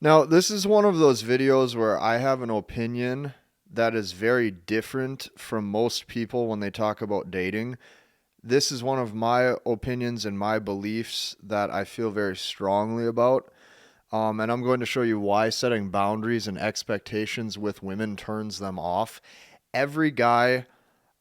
Now, this is one of those videos where I have an opinion that is very different from most people when they talk about dating. This is one of my opinions and my beliefs that I feel very strongly about. And I'm going to show you why setting boundaries and expectations with women turns them off. Every guy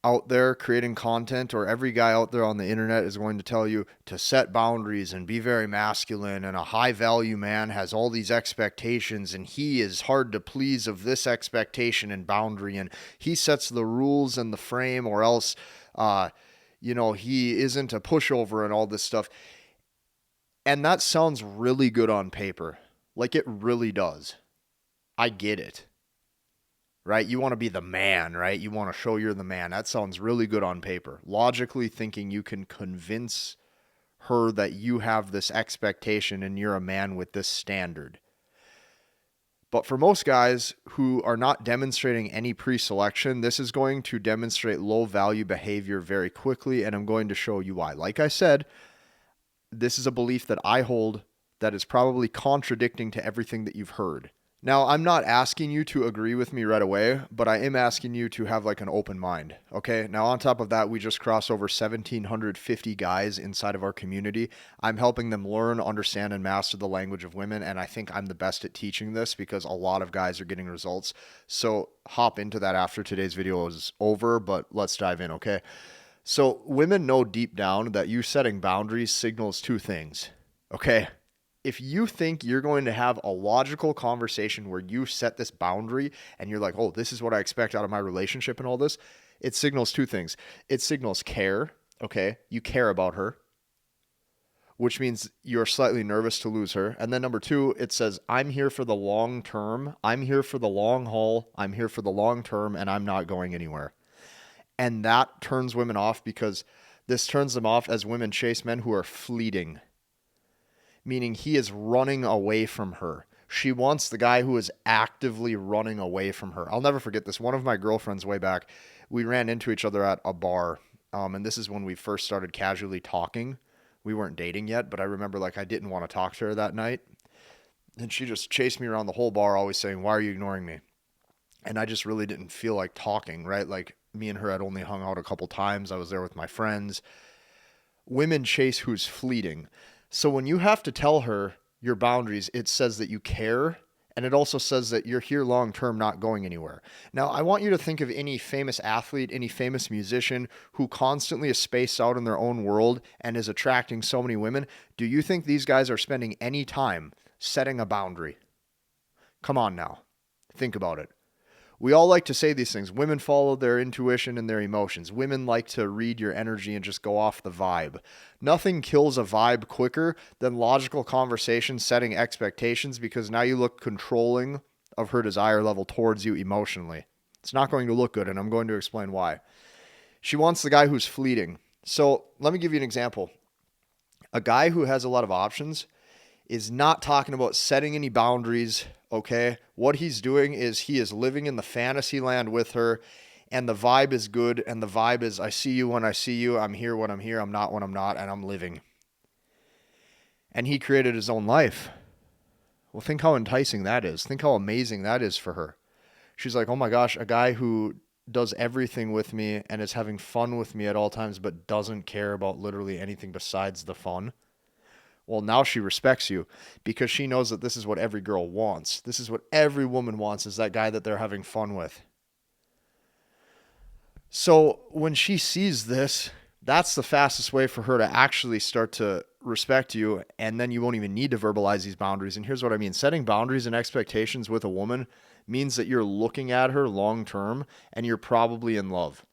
out there creating content or every guy out there on the internet is going to tell you to set boundaries and be very masculine, and a high value man has all these expectations and he is hard to please of this expectation and boundary, and he sets the rules and the frame, or else he isn't a pushover and all this stuff. And that sounds really good on paper, like it really does. I get it, right? You want to be the man, right? You want to show you're the man. That sounds really good on paper. Logically thinking, you can convince her that you have this expectation and you're a man with this standard. But for most guys who are not demonstrating any pre-selection, this is going to demonstrate low value behavior very quickly, and I'm going to show you why. Like I said, this is a belief that I hold that is probably contradicting to everything that you've heard. Now, I'm not asking you to agree with me right away, but I am asking you to have like an open mind, okay? Now, on top of that, we just crossed over 1,750 guys inside of our community. I'm helping them learn, understand, and master the language of women, and I think I'm the best at teaching this because a lot of guys are getting results. So hop into that after today's video is over, but let's dive in, okay? So women know deep down that you setting boundaries signals two things, okay? If you think you're going to have a logical conversation where you set this boundary and you're like, oh, this is what I expect out of my relationship and all this, it signals two things. It signals care, okay? You care about her, which means you're slightly nervous to lose her. And then number two, it says, I'm here for the long term. I'm here for the long haul. I'm here for the long term, and I'm not going anywhere. And that turns women off because this turns them off as women chase men who are fleeting, meaning he is running away from her. She wants the guy who is actively running away from her. I'll never forget this. One of my girlfriends way back, we ran into each other at a bar. And this is when we first started casually talking. We weren't dating yet, but I remember like I didn't want to talk to her that night. And she just chased me around the whole bar, always saying, why are you ignoring me? And I just really didn't feel like talking, right? Like me and her had only hung out a couple times. I was there with my friends. Women chase who's fleeting. So when you have to tell her your boundaries, it says that you care, and it also says that you're here long term, not going anywhere. Now, I want you to think of any famous athlete, any famous musician who constantly is spaced out in their own world and is attracting so many women. Do you think these guys are spending any time setting a boundary? Come on now. Think about it. We all like to say these things. Women follow their intuition and their emotions. Women like to read your energy and just go off the vibe. Nothing kills a vibe quicker than logical conversation setting expectations, because now you look controlling of her desire level towards you emotionally. It's not going to look good, and I'm going to explain why. She wants the guy who's fleeting. So let me give you an example. A guy who has a lot of options is not talking about setting any boundaries, okay? What he's doing is he is living in the fantasy land with her, and the vibe is good, and the vibe is, I see you when I see you, I'm here when I'm here, I'm not when I'm not, and I'm living. And he created his own life. Well, think how enticing that is. Think how amazing that is for her. She's like, oh my gosh, a guy who does everything with me and is having fun with me at all times, but doesn't care about literally anything besides the fun. Well, now she respects you because she knows that this is what every girl wants. This is what every woman wants, is that guy that they're having fun with. So when she sees this, that's the fastest way for her to actually start to respect you, and then you won't even need to verbalize these boundaries. And here's what I mean. Setting boundaries and expectations with a woman means that you're looking at her long term and you're probably in love.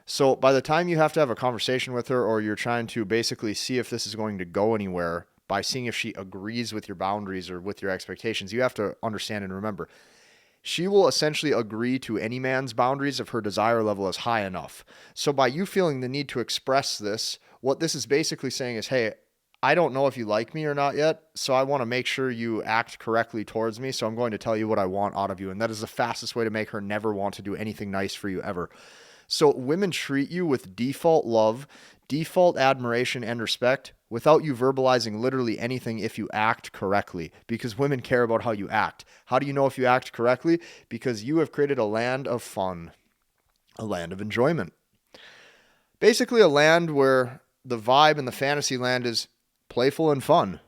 So by the time you have to have a conversation with her, or you're trying to basically see if this is going to go anywhere by seeing if she agrees with your boundaries or with your expectations, you have to understand and remember, she will essentially agree to any man's boundaries if her desire level is high enough. So by you feeling the need to express this, what this is basically saying is, hey, I don't know if you like me or not yet, so I want to make sure you act correctly towards me, so I'm going to tell you what I want out of you. And that is the fastest way to make her never want to do anything nice for you ever. So women treat you with default love, default admiration, and respect without you verbalizing literally anything if you act correctly, because women care about how you act. How do you know if you act correctly? Because you have created a land of fun, a land of enjoyment. Basically a land where the vibe and the fantasy land is playful and fun.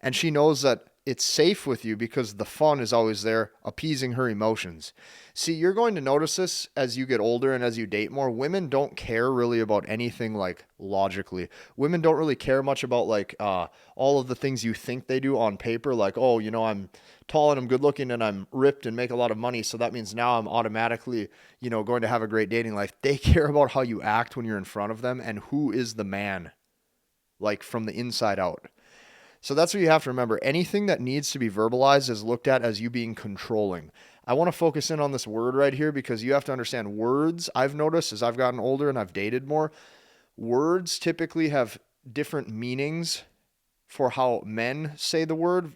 And she knows that it's safe with you because the fun is always there, appeasing her emotions. See, you're going to notice this as you get older and as you date more. Women don't care really about anything like logically. Women don't really care much about like all of the things you think they do on paper. Like, oh, you know, I'm tall and I'm good looking and I'm ripped and make a lot of money. So that means now I'm automatically, you know, going to have a great dating life. They care about how you act when you're in front of them and who is the man, like from the inside out. So that's what you have to remember. Anything that needs to be verbalized is looked at as you being controlling. I want to focus in on this word right here because you have to understand words. I've noticed as I've gotten older and I've dated more, words typically have different meanings for how men say the word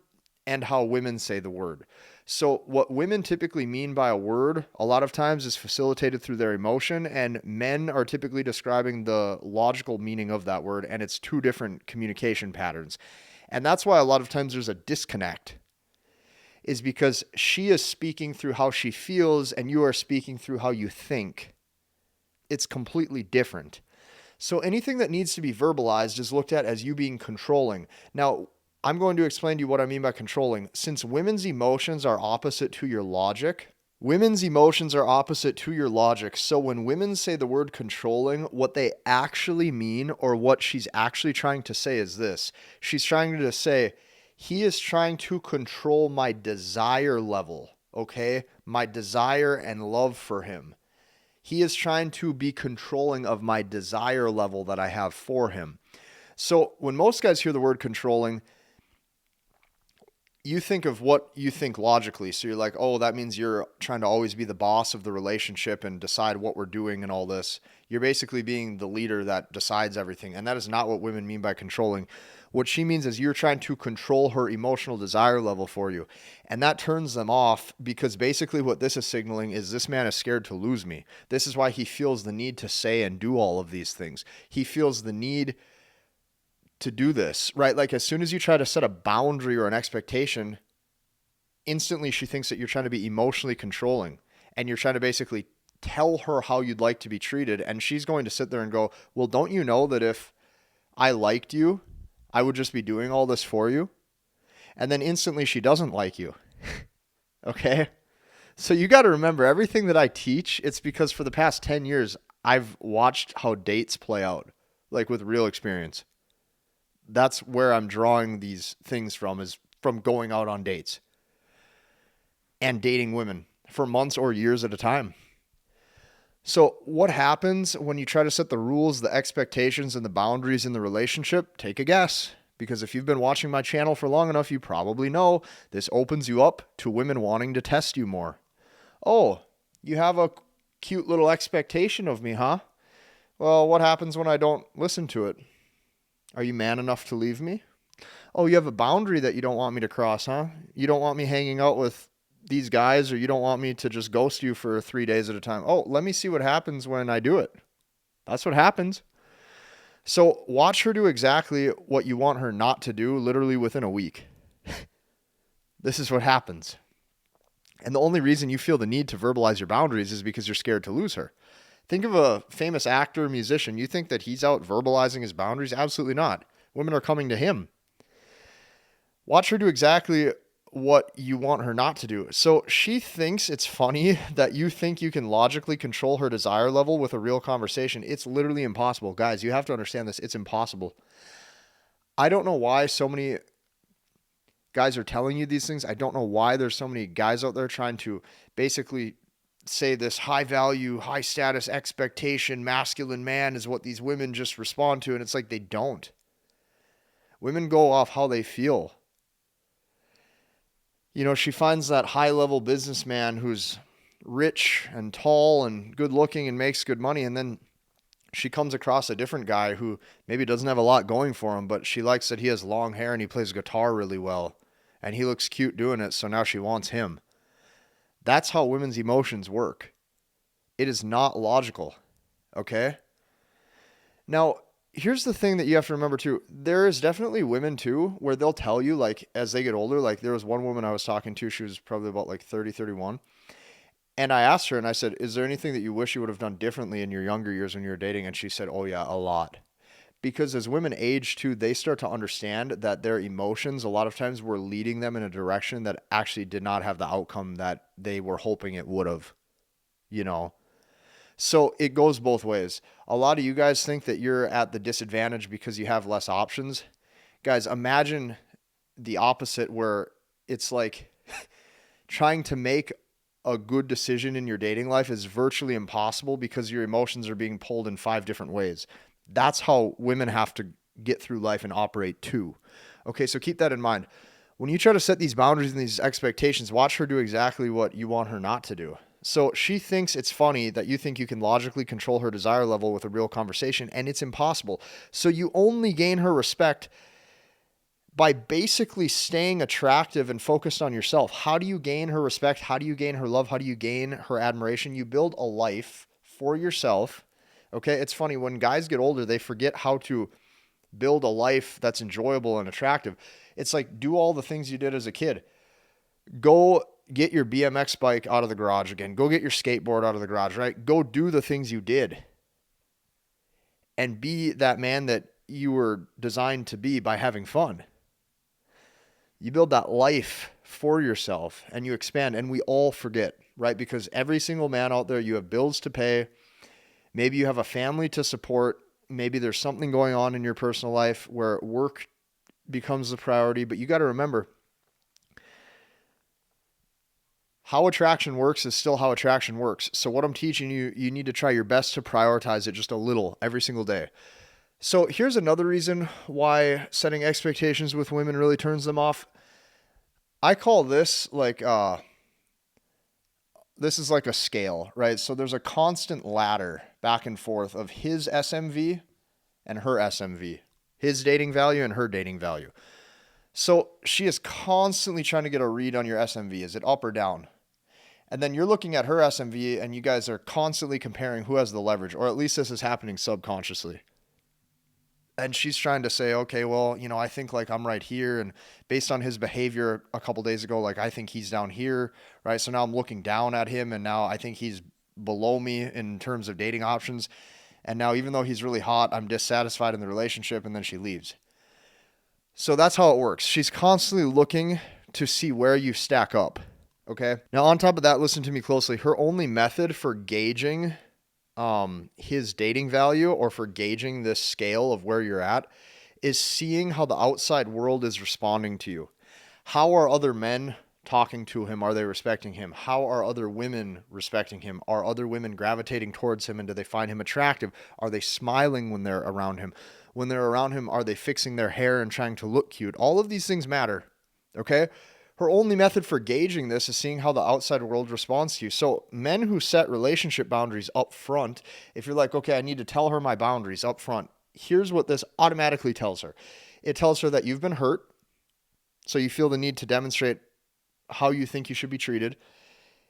and how women say the word. So what women typically mean by a word a lot of times is facilitated through their emotion, and men are typically describing the logical meaning of that word, and it's two different communication patterns. And that's why a lot of times there's a disconnect, is because she is speaking through how she feels and you are speaking through how you think. It's completely different. So anything that needs to be verbalized is looked at as you being controlling. Now, I'm going to explain to you what I mean by controlling. Since women's emotions are opposite to your logic, so when women say the word controlling, what they actually mean or what she's actually trying to say is this. She's trying to say, he is trying to control my desire level, okay? My desire and love for him. He is trying to be controlling of my desire level that I have for him. So when most guys hear the word controlling, you think of what you think logically. So you're like, oh, that means you're trying to always be the boss of the relationship and decide what we're doing and all this. You're basically being the leader that decides everything. And that is not what women mean by controlling. What she means is you're trying to control her emotional desire level for you. And that turns them off because basically what this is signaling is this man is scared to lose me. This is why he feels the need to say and do all of these things. He feels the need to do this, right? Like as soon as you try to set a boundary or an expectation, instantly she thinks that you're trying to be emotionally controlling and you're trying to basically tell her how you'd like to be treated. And she's going to sit there and go, well, don't you know that if I liked you, I would just be doing all this for you? And then instantly she doesn't like you. Okay? So you got to remember everything that I teach, it's because for the past 10 years, I've watched how dates play out, like with real experience. That's where I'm drawing these things from, is from going out on dates and dating women for months or years at a time. So what happens when you try to set the rules, the expectations, and the boundaries in the relationship? Take a guess. Because if you've been watching my channel for long enough, you probably know this opens you up to women wanting to test you more. Oh, you have a cute little expectation of me, huh? Well, what happens when I don't listen to it? Are you man enough to leave me? Oh, you have a boundary that you don't want me to cross, huh? You don't want me hanging out with these guys, or you don't want me to just ghost you for 3 days at a time. Oh, let me see what happens when I do it. That's what happens. So watch her do exactly what you want her not to do, literally within a week. This is what happens. And the only reason you feel the need to verbalize your boundaries is because you're scared to lose her. Think of a famous actor, musician. You think that he's out verbalizing his boundaries? Absolutely not. Women are coming to him. Watch her do exactly what you want her not to do. So she thinks it's funny that you think you can logically control her desire level with a real conversation. It's literally impossible. Guys, you have to understand this. It's impossible. I don't know why so many guys are telling you these things. I don't know why there's so many guys out there trying to basically say this high value, high status expectation, masculine man is what these women just respond to. And it's like they don't. Women go off how they feel. You know, she finds that high level businessman who's rich and tall and good looking and makes good money. And then she comes across a different guy who maybe doesn't have a lot going for him, but she likes that he has long hair and he plays guitar really well. And he looks cute doing it. So now she wants him. That's how women's emotions work. It is not logical. Okay? Now, here's the thing that you have to remember too. There is definitely women too, where they'll tell you, like, as they get older, like, there was one woman I was talking to, she was probably about like 30, 31. And I asked her and I said, is there anything that you wish you would have done differently in your younger years when you were dating? And she said, oh yeah, a lot. Because as women age too, they start to understand that their emotions, a lot of times, were leading them in a direction that actually did not have the outcome that they were hoping it would have, you know? So it goes both ways. A lot of you guys think that you're at the disadvantage because you have less options. Guys, imagine the opposite, where it's like trying to make a good decision in your dating life is virtually impossible because your emotions are being pulled in 5 different ways. That's how women have to get through life and operate too. Okay, so keep that in mind. When you try to set these boundaries and these expectations, watch her do exactly what you want her not to do. So she thinks it's funny that you think you can logically control her desire level with a real conversation, and it's impossible. So you only gain her respect by basically staying attractive and focused on yourself. How do you gain her respect? How do you gain her love? How do you gain her admiration? You build a life for yourself. Okay, it's funny, when guys get older, they forget how to build a life that's enjoyable and attractive. It's like, do all the things you did as a kid. Go get your BMX bike out of the garage again. Go get your skateboard out of the garage, right? Go do the things you did and be that man that you were designed to be by having fun. You build that life for yourself and you expand, and we all forget, right? Because every single man out there, you have bills to pay. Maybe you have a family to support. Maybe there's something going on in your personal life where work becomes the priority, but you got to remember, how attraction works is still how attraction works. So what I'm teaching you, you need to try your best to prioritize it just a little every single day. So here's another reason why setting expectations with women really turns them off. I call this like, this is like a scale, right? So there's a constant ladder back and forth of his SMV and her SMV, his dating value and her dating value. So she is constantly trying to get a read on your SMV. Is it up or down? And then you're looking at her SMV and you guys are constantly comparing who has the leverage, or at least this is happening subconsciously. And she's trying to say, okay, well, you know, I think like I'm right here. And based on his behavior a couple days ago, like I think he's down here, right? So now I'm looking down at him and now I think he's below me in terms of dating options. And now even though he's really hot, I'm dissatisfied in the relationship, and then she leaves. So that's how it works. She's constantly looking to see where you stack up. Okay. Now, on top of that, listen to me closely. Her only method for gauging his dating value, or for gauging this scale of where you're at, is seeing how the outside world is responding to you. How are other men talking to him? Are they respecting him? How are other women respecting him? Are other women gravitating towards him, and do they find him attractive? Are they smiling when they're around him? When they're around him, are they fixing their hair and trying to look cute? All of these things matter. Okay. Her only method for gauging this is seeing how the outside world responds to you. So men who set relationship boundaries up front, if you're like, okay, I need to tell her my boundaries up front, here's what this automatically tells her. It tells her that you've been hurt, so you feel the need to demonstrate how you think you should be treated.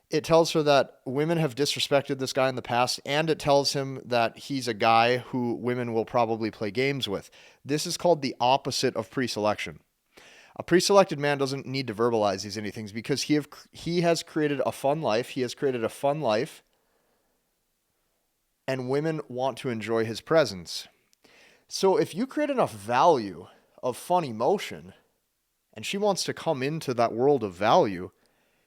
It tells her that women have disrespected this guy in the past, and it tells him that he's a guy who women will probably play games with. This is called the opposite of pre-selection. A pre-selected man doesn't need to verbalize these anythings because he has created a fun life. He has created a fun life, and women want to enjoy his presence. So if you create enough value of fun emotion, and she wants to come into that world of value,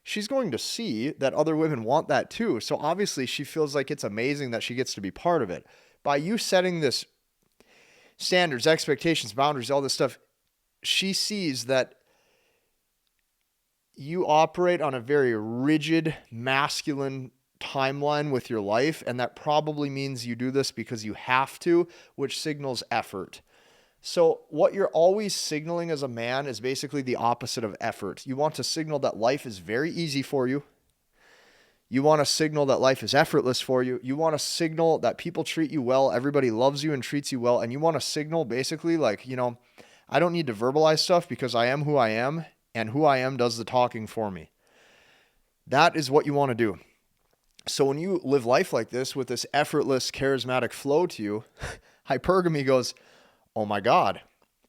she's going to see that other women want that too. So obviously she feels like it's amazing that she gets to be part of it. By you setting this standards, expectations, boundaries, all this stuff, she sees that you operate on a very rigid, masculine timeline with your life, and that probably means you do this because you have to, which signals effort. So what you're always signaling as a man is basically the opposite of effort. You want to signal that life is very easy for you. You want to signal that life is effortless for you. You want to signal that people treat you well, everybody loves you and treats you well, and you want to signal basically like, you know, I don't need to verbalize stuff because I am who I am, and who I am does the talking for me. That is what you want to do. So when you live life like this with this effortless, charismatic flow to you, Hypergamy goes, oh my God,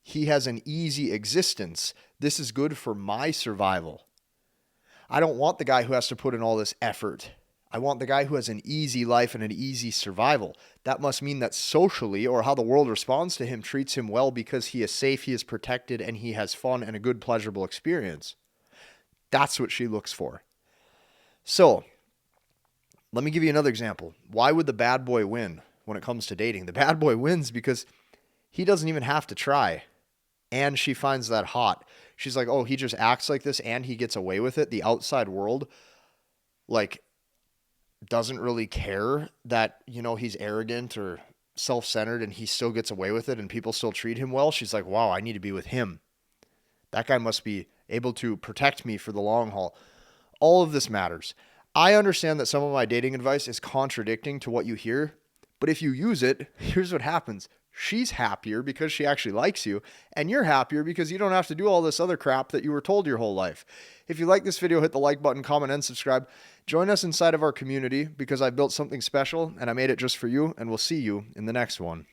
he has an easy existence. This is good for my survival. I don't want the guy who has to put in all this effort. I want the guy who has an easy life and an easy survival. That must mean that socially, or how the world responds to him, treats him well because he is safe, he is protected, and he has fun and a good, pleasurable experience. That's what she looks for. So, let me give you another example. Why would the bad boy win when it comes to dating? The bad boy wins because he doesn't even have to try. And she finds that hot. She's like, oh, he just acts like this and he gets away with it. The outside world, like, doesn't really care that, he's arrogant or self-centered and he still gets away with it and people still treat him well. She's like, wow, I need to be with him. That guy must be able to protect me for the long haul. All of this matters. I understand that some of my dating advice is contradicting to what you hear, but if you use it, here's what happens. She's happier because she actually likes you, and you're happier because you don't have to do all this other crap that you were told your whole life. If you like this video, hit the like button, comment, and subscribe. Join us inside of our community because I built something special and I made it just for you, and we'll see you in the next one.